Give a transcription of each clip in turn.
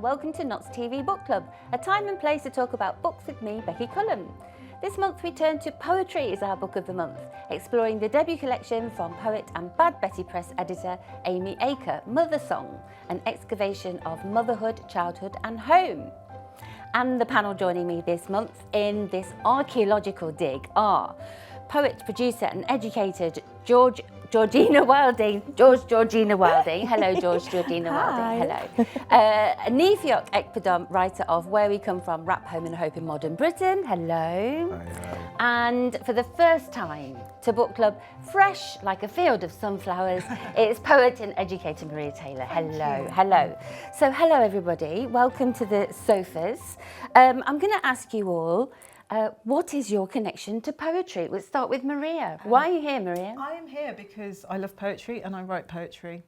welcome to Notts TV Book Club, a time and place to talk about books with me, Becky Cullen. This month we turn to Poetry is our book of the month, exploring the debut collection from poet and Bad Betty Press editor Amy Acre, Mothersong, an excavation of motherhood, childhood and home. And the panel joining me this month in this archaeological dig are poet, producer and educated Georgina Wilding. Hello, Georgina Wilding. Hello. Nefiok Ekpadom, writer of Where We Come From, Rap, Home and Hope in Modern Britain. Hello. Hi. And for the first time to book club, fresh like a field of sunflowers, it's poet and educator Maria Taylor. Hello. Hello. So hello everybody. Welcome to the sofas. I'm going to ask you all, what is your connection to poetry? We'll start with Maria. Why are you here, Maria? I am here because I love poetry and I write poetry.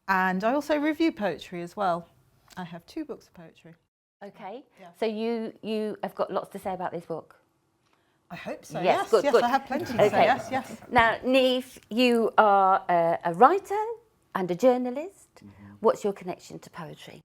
And I also review poetry as well. I have 2 books of poetry. Okay. Yeah. So you have got lots to say about this book? I hope so. Yes, Yes, good. I have plenty to say. Okay. Yes. Now, Neve, you are a writer and a journalist. Mm-hmm. What's your connection to poetry?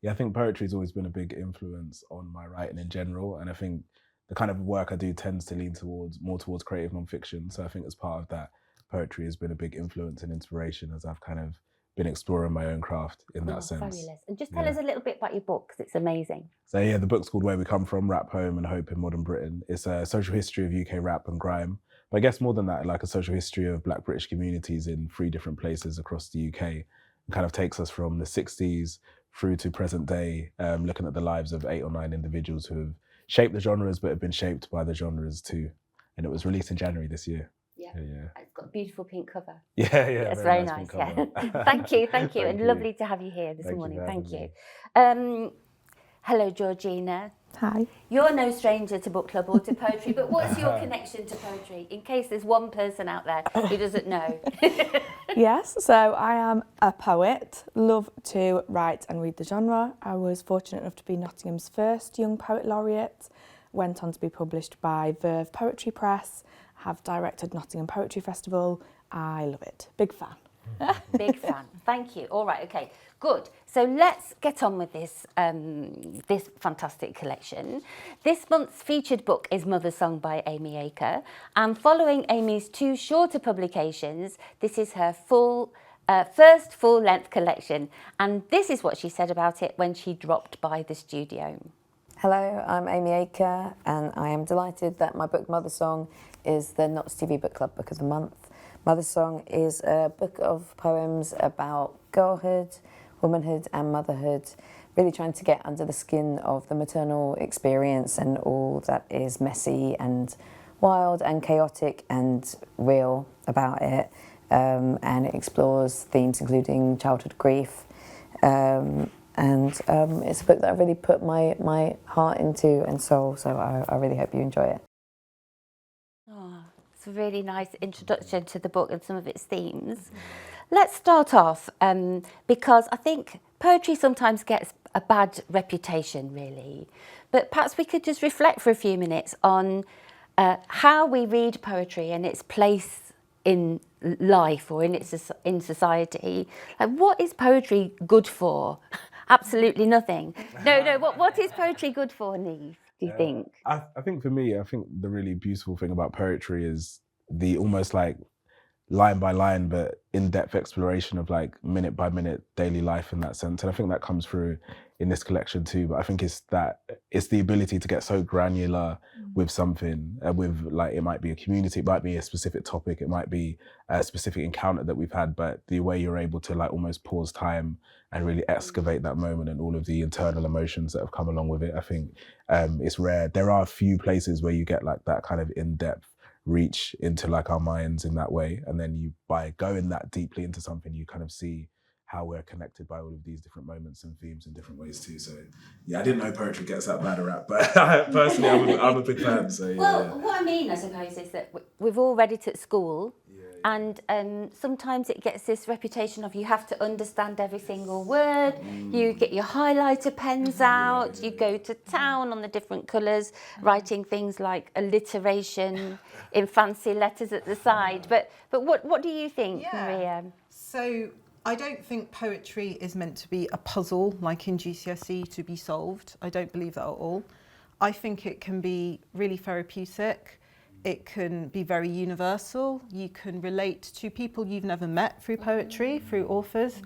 Yeah, I think poetry's always been a big influence on my writing in general, and I think the kind of work I do tends to lean more towards creative nonfiction. So I think as part of that, poetry has been a big influence and inspiration as I've kind of been exploring my own craft in that sense. Fabulous. And just tell us a little bit about your book, 'cause it's amazing. So yeah, the book's called Where We Come From, Rap, Home and Hope in Modern Britain. It's a social history of UK rap and grime. But I guess more than that, like a social history of Black British communities in 3 different places across the UK. It kind of takes us from the 60s through to present day, looking at the lives of 8 or 9 individuals who have shaped the genres but have been shaped by the genres too. And it was released in January this year. Yeah. Yeah. It's got a beautiful pink cover. Yeah. It's very nice. Yeah. Thank you. And you. lovely to have you here this morning. Thank Thank you. you. Hello, Georgina. Hi. You're no stranger to book club or to poetry, but what's your connection to poetry? In case there's one person out there who doesn't know. Yes, so I am a poet, love to write and read the genre. I was fortunate enough to be Nottingham's first young poet laureate, went on to be published by Verve Poetry Press, have directed Nottingham Poetry Festival. I love it. Big fan. Big fan. Thank you. All right. Okay. Good. So let's get on with this this fantastic collection. This month's featured book is Mothersong by Amy Acre, and following Amy's 2 shorter publications, this is her first full-length collection. And this is what she said about it when she dropped by the studio. Hello, I'm Amy Acre, and I am delighted that my book Mothersong is the Notts TV Book Club Book of the Month. Mothersong is a book of poems about girlhood, womanhood and motherhood, really trying to get under the skin of the maternal experience and all that is messy and wild and chaotic and real about it. And it explores themes including childhood grief. And it's a book that I really put my heart into and soul, so I really hope you enjoy it. It's a really nice introduction to the book and some of its themes. Let's start off because I think poetry sometimes gets a bad reputation, really. But perhaps we could just reflect for a few minutes on how we read poetry and its place in life or in society. Like, what is poetry good for? Absolutely nothing. No. What is poetry good for, Neve, do you think? I think for me, I think the really beautiful thing about poetry is the almost like line by line but in-depth exploration of like minute by minute daily life in that sense. And I think that comes through in this collection too. But I think it's the ability to get so granular with something, with like, it might be a community, it might be a specific topic, it might be a specific encounter that we've had, but the way you're able to like almost pause time and really excavate that moment and all of the internal emotions that have come along with it. I think it's rare. There are a few places where you get like that kind of in-depth reach into like our minds in that way, and then by going that deeply into something, you kind of see how we're connected by all of these different moments and themes in different ways too. So yeah, I didn't know poetry gets that bad a rap, but personally I'm a big fan. So yeah. Well, what I mean, I suppose, is that we've all read it at school, and sometimes it gets this reputation of you have to understand every single word. You get your highlighter pens out, you go to town on the different colours, writing things like alliteration in fancy letters at the side. But what do you think, Maria? So I don't think poetry is meant to be a puzzle like in GCSE to be solved. I don't believe that at all. I think it can be really therapeutic. It can be very universal. You can relate to people you've never met through poetry, through authors.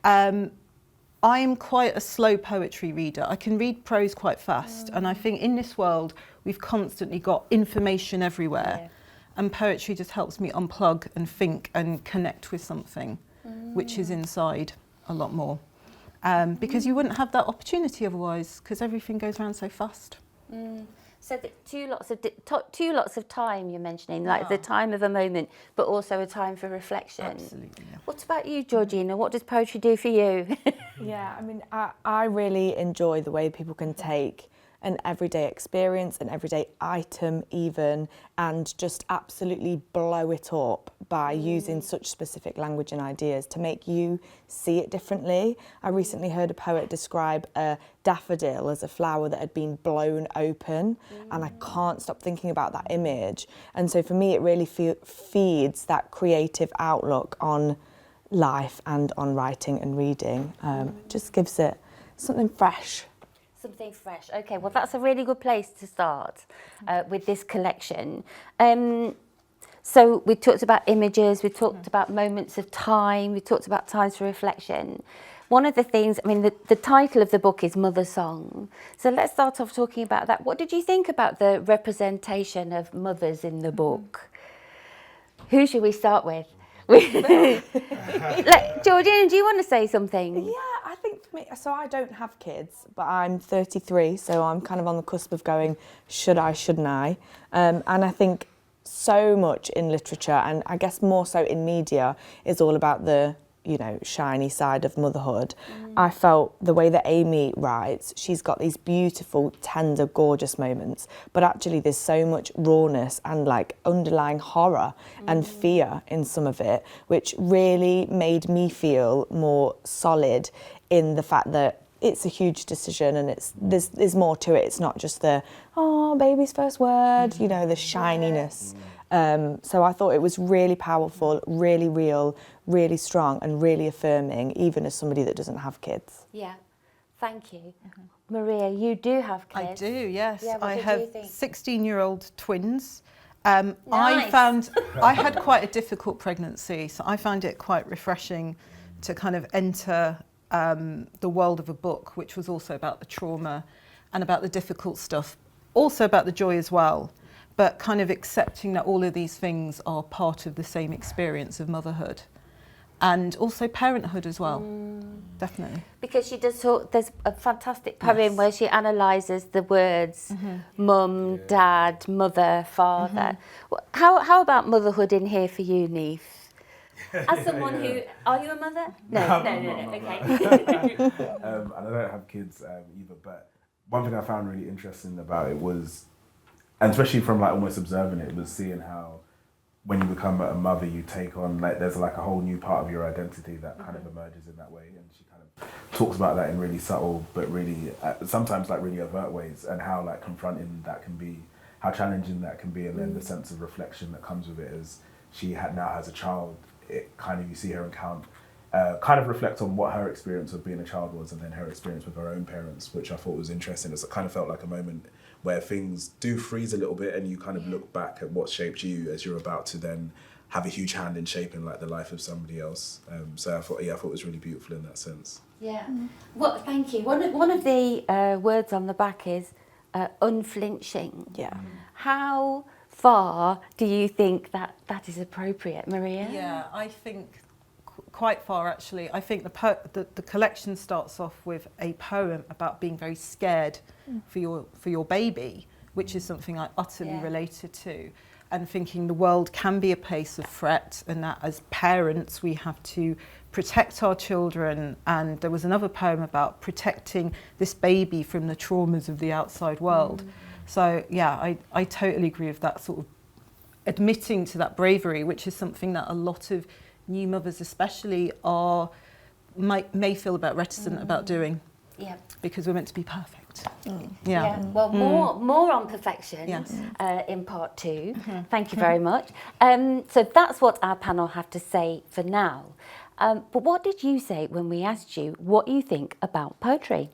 I'm quite a slow poetry reader. I can read prose quite fast. And I think in this world, we've constantly got information everywhere. Yeah. And poetry just helps me unplug and think and connect with something, which is inside a lot more. Because you wouldn't have that opportunity otherwise, because everything goes around so fast. So the two lots of time you're mentioning, like the time of a moment, but also a time for reflection. Absolutely, yeah. What about you, Georgina? What does poetry do for you? Yeah, I mean, I really enjoy the way people can take an everyday experience, an everyday item even, and just absolutely blow it up by using such specific language and ideas to make you see it differently. I recently heard a poet describe a daffodil as a flower that had been blown open, and I can't stop thinking about that image. And so for me, it really feeds that creative outlook on life and on writing and reading. Just gives it something fresh. Something fresh. Okay, well, that's a really good place to start with this collection. So we talked about images, we talked about moments of time, we talked about times for reflection. One of the things, I mean, the title of the book is Mothersong. So let's start off talking about that. What did you think about the representation of mothers in the book? Who should we start with? Georgina, do you want to say something? Yeah, I think for me, so I don't have kids, but I'm 33, so I'm kind of on the cusp of going, should I, shouldn't I? And I think so much in literature, and I guess more so in media, is all about the, you know, shiny side of motherhood. I felt the way that Amy writes, she's got these beautiful, tender, gorgeous moments, but actually there's so much rawness and like underlying horror and fear in some of it, which really made me feel more solid in the fact that it's a huge decision and there's more to it. It's not just the, oh, baby's first word, you know, the shininess. So I thought it was really powerful, really real, really strong and really affirming, even as somebody that doesn't have kids. Yeah, thank you. Maria, you do have kids. I do, yes. Yeah, what I did have you think? 16-year-old twins. Nice. I had quite a difficult pregnancy, so I found it quite refreshing to kind of enter the world of a book, which was also about the trauma and about the difficult stuff, also about the joy as well, but kind of accepting that all of these things are part of the same experience of motherhood and also parenthood as well, definitely. Because she does talk, there's a fantastic poem where she analyses the words mum, dad, mother, father. How about motherhood in here for you, Neef? As someone who, are you a mother? No, okay. And I don't have kids either, but one thing I found really interesting about it was, and especially from like almost observing it, was seeing how when you become a mother, you take on, like, there's like a whole new part of your identity that kind of emerges in that way. And she kind of talks about that in really subtle, but really, sometimes like really overt ways, and how like confronting that can be, how challenging that can be, and then the sense of reflection that comes with it as she now has a child. It kind of, you see her kind of reflect on what her experience of being a child was, and then her experience with her own parents, which I thought was interesting. It kind of felt like a moment where things do freeze a little bit, and you kind of look back at what shaped you as you're about to then have a huge hand in shaping like the life of somebody else. So I thought it was really beautiful in that sense. Yeah. Well, thank you. One of the words on the back is unflinching. Yeah. How far do you think that is appropriate, Maria? Yeah, I think quite far actually. I think the collection starts off with a poem about being very scared for your baby, which is something I utterly related to, and thinking the world can be a place of threat, and that as parents we have to protect our children. And there was another poem about protecting this baby from the traumas of the outside world. So yeah, I totally agree with that sort of admitting to that bravery, which is something that a lot of new mothers especially may feel a bit reticent about doing. Yeah. Because we're meant to be perfect. Yeah. Well, more on perfection in part 2. Thank you very much. So that's what our panel have to say for now. But what did you say when we asked you what you think about poetry?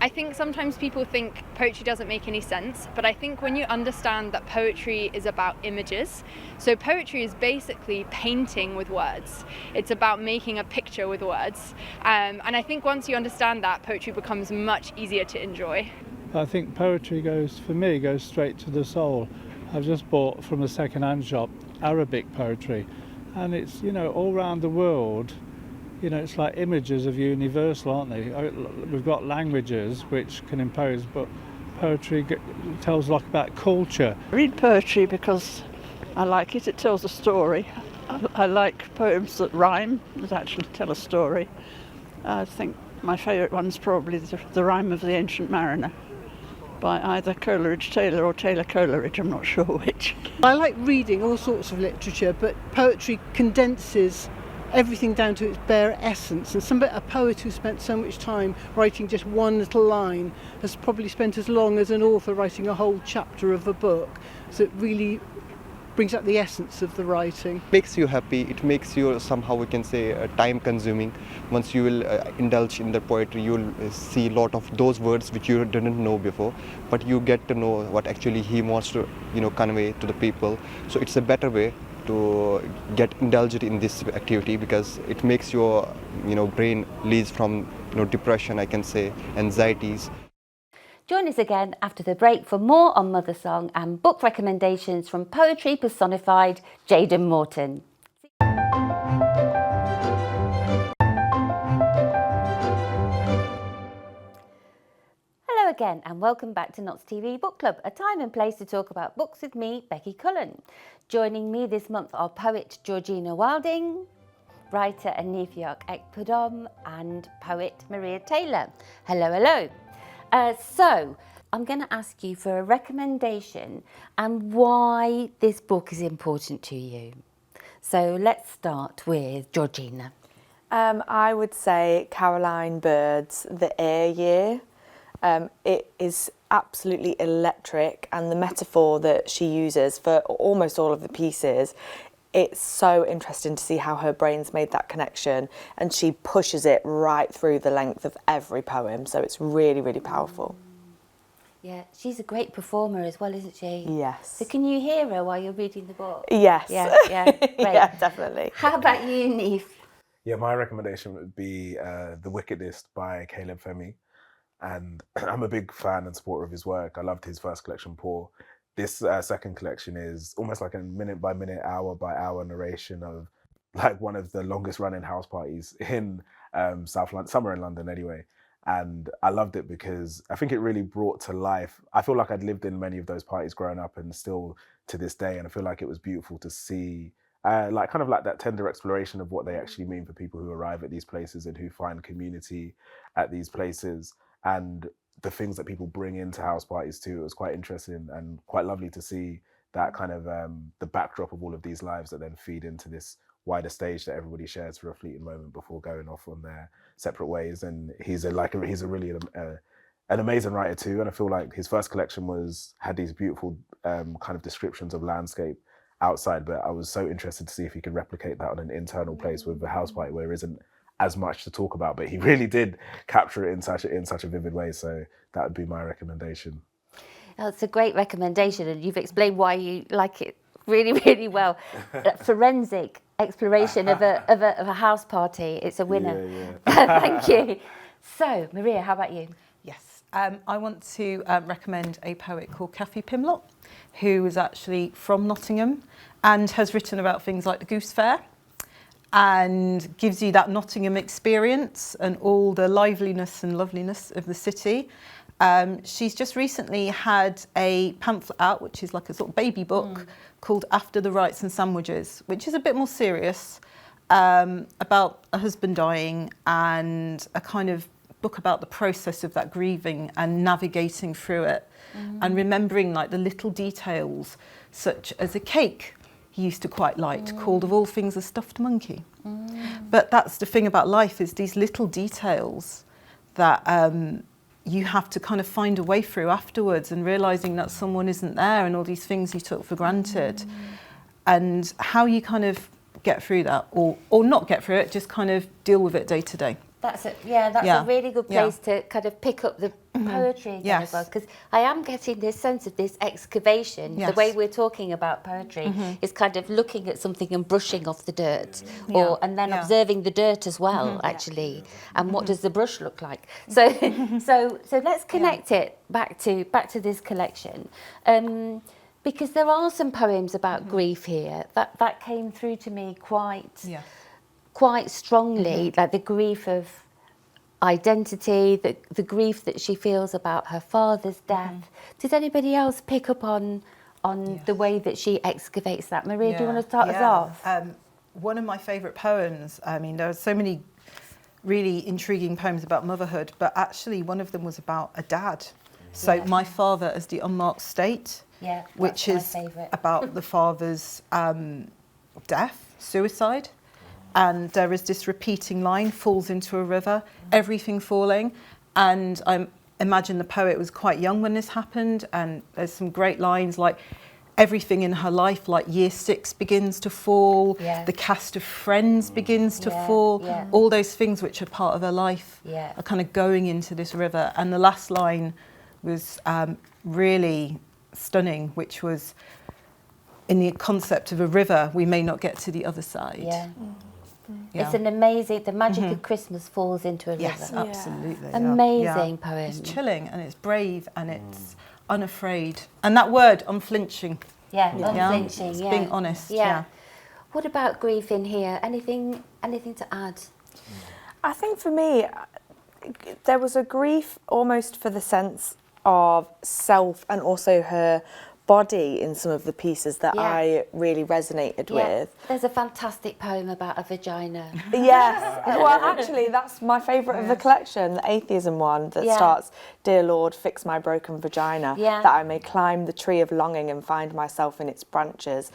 I think sometimes people think poetry doesn't make any sense, but I think when you understand that poetry is about images, so poetry is basically painting with words. It's about making a picture with words. And I think once you understand that, poetry becomes much easier to enjoy. I think poetry goes straight to the soul. I've just bought from a second-hand shop Arabic poetry, and it's, all around the world. It's like images of universal, aren't they? We've got languages which can impose, but poetry tells a lot about culture. I read poetry because I like it. It tells a story. I like poems that rhyme, that actually tell a story. I think my favourite one's probably the Rhyme of the Ancient Mariner by either Coleridge Taylor or Taylor Coleridge, I'm not sure which. I like reading all sorts of literature, but poetry condenses everything down to its bare essence, and a poet who spent so much time writing just one little line has probably spent as long as an author writing a whole chapter of a book. So it really brings out the essence of the writing. Makes you happy, it makes you somehow, we can say, time consuming. Once you will indulge in the poetry, you will see a lot of those words which you didn't know before, but you get to know what actually he wants to convey to the people. So it's a better way to get indulged in this activity, because it makes your brain release from depression, I can say, anxieties. Join us again after the break for more on Mothersong and book recommendations from poetry personified Jaden Morton. Hello again and welcome back to Notts TV Book Club, a time and place to talk about books with me, Becky Cullen. Joining me this month are poet Georgina Wilding, writer Anifiok Ekpudom and poet Maria Taylor. Hello, hello. So I'm going to ask you for a recommendation and why this book is important to you. So let's start with Georgina. I would say Caroline Bird's The Air Year. It is absolutely electric, and the metaphor that she uses for almost all of the pieces, it's so interesting to see how her brain's made that connection, and she pushes it right through the length of every poem, so it's really, really powerful. Yeah, she's a great performer as well, isn't she? Yes. So can you hear her while you're reading the book? Yes. Yeah, great. Yeah, definitely. How about you, Neef? Yeah, my recommendation would be The Wickedest by Caleb Femi. And I'm a big fan and supporter of his work. I loved his first collection, Poor. This second collection is almost like a minute by minute, hour by hour narration of like one of the longest running house parties in South London, somewhere in London anyway. And I loved it because I think it really brought to life, I feel like I'd lived in many of those parties growing up and still to this day. And I feel like it was beautiful to see like kind of like that tender exploration of what they actually mean for people who arrive at these places and who find community at these places. And the things that people bring into house parties too. It was quite interesting and quite lovely to see that kind of the backdrop of all of these lives that then feed into this wider stage that everybody shares for a fleeting moment before going off on their separate ways. And he's a really an amazing writer too. And I feel like his first collection had these beautiful kind of descriptions of landscape outside, but I was so interested to see if he could replicate that on an internal place with the house party where there isn't as much to talk about, but he really did capture it in such a vivid way. So that would be my recommendation. Oh, it's a great recommendation, and you've explained why you like it really, really well. Forensic exploration of a house party. It's a winner. Yeah. Thank you. So, Maria, how about you? Yes, I want to recommend a poet called Kathy Pimlott, who is actually from Nottingham and has written about things like the Goose Fair, and gives you that Nottingham experience and all the liveliness and loveliness of the city. She's just recently had a pamphlet out, which is like a sort of baby book called After the Rites and Sandwiches, which is a bit more serious, about a husband dying, and a kind of book about the process of that grieving and navigating through it, and remembering like the little details, such as a cake he used to quite like, called of all things a stuffed monkey. But that's the thing about life, is these little details that you have to kind of find a way through afterwards, and realising that someone isn't there, and all these things you took for granted, and how you kind of get through that, or not get through it, just kind of deal with it day to day. That's a really good place to kind of pick up the poetry again as well, because I am getting this sense of this excavation. The way we're talking about poetry is kind of looking at something and brushing off the dirt, and then observing the dirt as well, actually. And what does the brush look like? So so let's connect it back to this collection. Because there are some poems about grief here that came through to me quite strongly, like the grief of identity, the grief that she feels about her father's death. Does anybody else pick up on the way that she excavates that? Maria, do you want to start us off? One of my favourite poems, I mean, there are so many really intriguing poems about motherhood, but actually one of them was about a dad. So My Father as the Unmarked State, which is about the father's death, suicide. And there is this repeating line, falls into a river, everything falling. And I imagine the poet was quite young when this happened. And there's some great lines like, everything in her life, like year 6 begins to fall, the cast of friends begins to fall, all those things which are part of her life are kind of going into this river. And the last line was really stunning, which was, in the concept of a river, we may not get to the other side. It's an amazing, the magic of Christmas falls into a river. Yes, absolutely. Amazing poem. It's chilling and it's brave and it's unafraid. And that word, unflinching. Unflinching, It's being honest. What about grief in here? Anything to add? I think for me, there was a grief almost for the sense of self and also her body in some of the pieces that I really resonated with. There's a fantastic poem about a vagina. Yes. Well, actually, that's my favourite of the collection, the atheism one that starts, "Dear Lord, fix my broken vagina, that I may climb the tree of longing and find myself in its branches.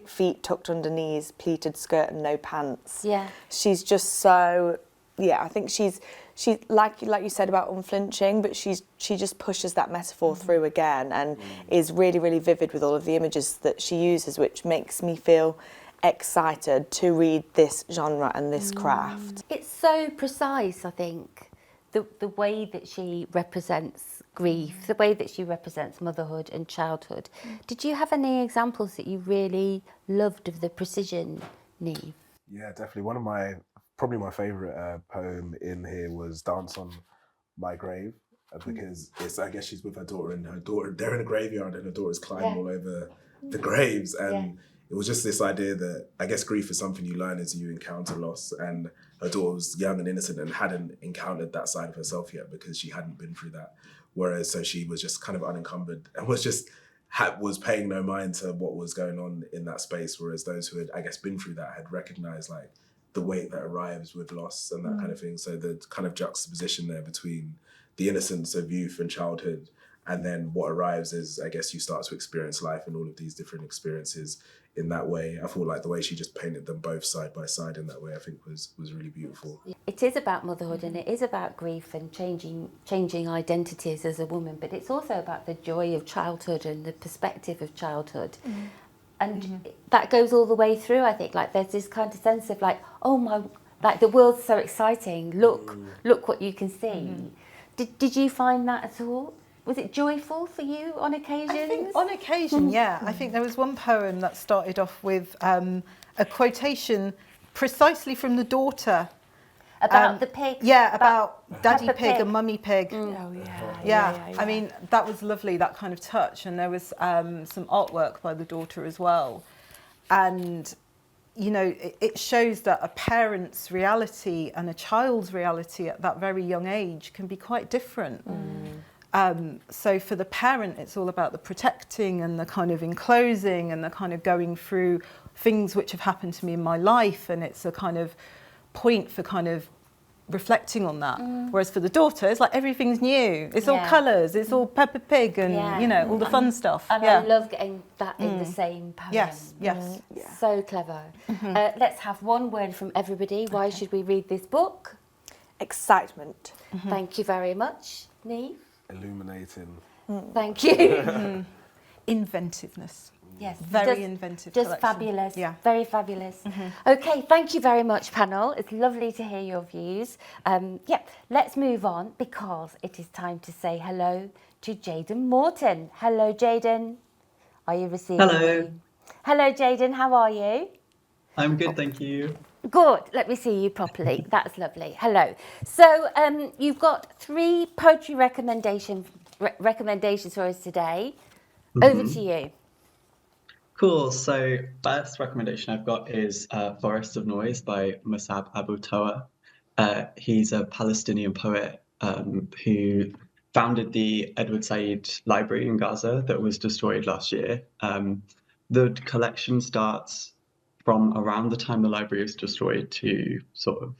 Feet tucked under knees, pleated skirt and no pants." She's just so, I think she's like you said about unflinching, but she just pushes that metaphor through again and is really, really vivid with all of the images that she uses, which makes me feel excited to read this genre and this craft. It's so precise, I think, the way that she represents grief, the way that she represents motherhood and childhood. Did you have any examples that you really loved of the precision, Niamh? Yeah, definitely. Probably my favourite poem in here was "Dance on My Grave," because I guess she's with her daughter, and they're in a graveyard, and her daughter's climbing all over the graves, and it was just this idea that I guess grief is something you learn as you encounter loss, and her daughter was young and innocent and hadn't encountered that side of herself yet because she hadn't been through that, whereas so she was just kind of unencumbered and was paying no mind to what was going on in that space, whereas those who had, I guess, been through that had recognised like the weight that arrives with loss and that kind of thing. So the kind of juxtaposition there between the innocence of youth and childhood and then what arrives is, I guess, you start to experience life and all of these different experiences in that way. I feel like the way she just painted them both side by side in that way, I think was really beautiful. It is about motherhood and it is about grief and changing identities as a woman, but it's also about the joy of childhood and the perspective of childhood. And that goes all the way through, I think. Like there's this kind of sense of like, oh my, like the world's so exciting. Look what you can see. Did you find that at all? Was it joyful for you on occasion? I think on occasion, yeah. I think there was one poem that started off with a quotation precisely from the daughter. About the pig? Yeah, about Daddy Peppa Pig and Mummy Pig. Oh, Yeah, I mean, that was lovely, that kind of touch. And there was some artwork by the daughter as well. And, you know, it shows that a parent's reality and a child's reality at that very young age can be quite different. So for the parent, it's all about the protecting and the kind of enclosing and the kind of going through things which have happened to me in my life. And it's a kind of point for kind of reflecting on that. Whereas for the daughter, it's like everything's new. It's all colours, it's all Peppa Pig and, you know, all the fun stuff. And I love getting that in the same poem. Yes. So clever. Let's have one word from everybody. Why should we read this book? Excitement. Thank you very much, Niamh. Illuminating. Thank you. Inventiveness. Yes, Very inventive just collection. fabulous. Yeah. Very fabulous. Okay, thank you very much, panel. It's lovely to hear your views. Let's move on because it is time to say hello to Jaden Morton. Hello, Jaden. Are you receiving Hello. me? Hello, Jaden. How are you? I'm good, thank you. Good. Let me see you properly. That's lovely. Hello. So you've got 3 poetry recommendations for us today. Over to you. Cool. So first recommendation I've got is Forest of Noise by Musab Abu Toa. He's a Palestinian poet who founded the Edward Said Library in Gaza that was destroyed last year. The collection starts from around the time the library was destroyed to sort of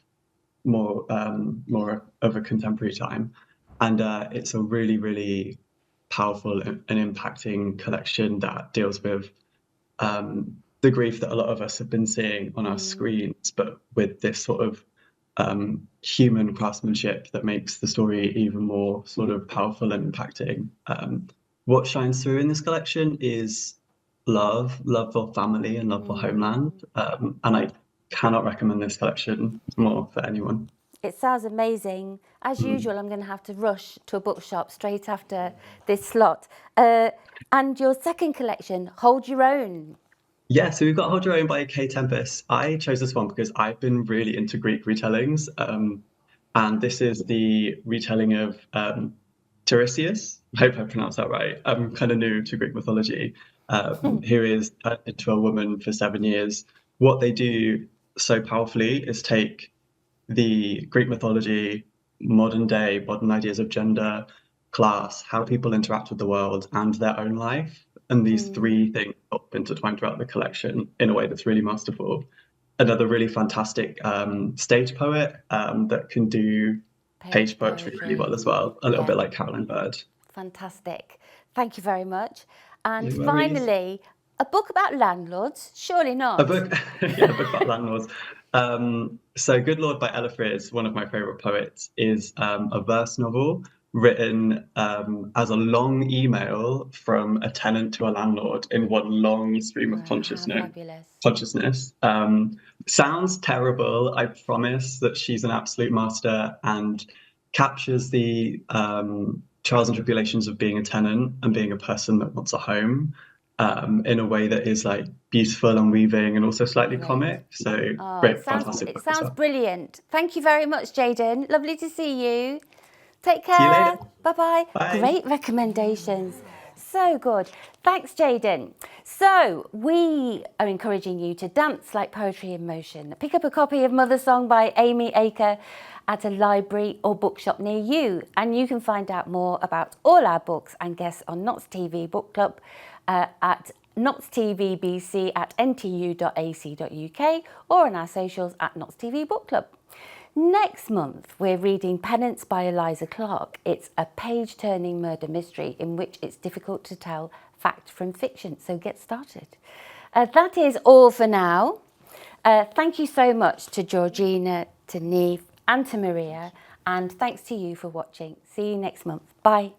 more of a contemporary time, and it's a really, really powerful and impacting collection that deals with the grief that a lot of us have been seeing on our screens, but with this sort of human craftsmanship that makes the story even more sort of powerful and impacting. What shines through in this collection is love for family and love for homeland, and I cannot recommend this collection more for anyone. It sounds amazing. As usual, I'm going to have to rush to a bookshop straight after this slot. And your second collection, Hold Your Own. Yeah, so we've got Hold Your Own by Kay Tempest. I chose this one because I've been really into Greek retellings. And this is the retelling of Tiresias. I hope I pronounced that right. I'm kind of new to Greek mythology, who is turned into a woman for 7 years. What they do so powerfully is take the Greek mythology, modern ideas of gender, class, how people interact with the world, and their own life. And these 3 things are intertwined throughout the collection in a way that's really masterful. Another really fantastic stage poet that can do page poetry really well as well, a little bit like Caroline Bird. Fantastic. Thank you very much. And No worries. finally, a book about landlords? Surely not. A book about landlords. So Good Lord by Ella Fritz, one of my favourite poets, is a verse novel written as a long email from a tenant to a landlord in one long stream of consciousness. Sounds terrible. I promise that she's an absolute master and captures the trials and tribulations of being a tenant and being a person that wants a home in a way that is like beautiful and weaving and also slightly comic. So great, fantastic. It sounds brilliant. Thank you very much, Jaden. Lovely to see you. Take care. See you later. Bye-bye. Bye. Great recommendations. So good. Thanks, Jaden. So we are encouraging you to dance like poetry in motion. Pick up a copy of Mothersong by Amy Acre at a library or bookshop near you. And you can find out more about all our books and guests on Notts TV Book Club at nottstvbc@ntu.ac.uk or on our socials at Notts TV Book Club. Next month, we're reading Penance by Eliza Clark. It's a page-turning murder mystery in which it's difficult to tell fact from fiction, so get started. That is all for now. Thank you so much to Georgina, to Neve and to Maria, and thanks to you for watching. See you next month. Bye.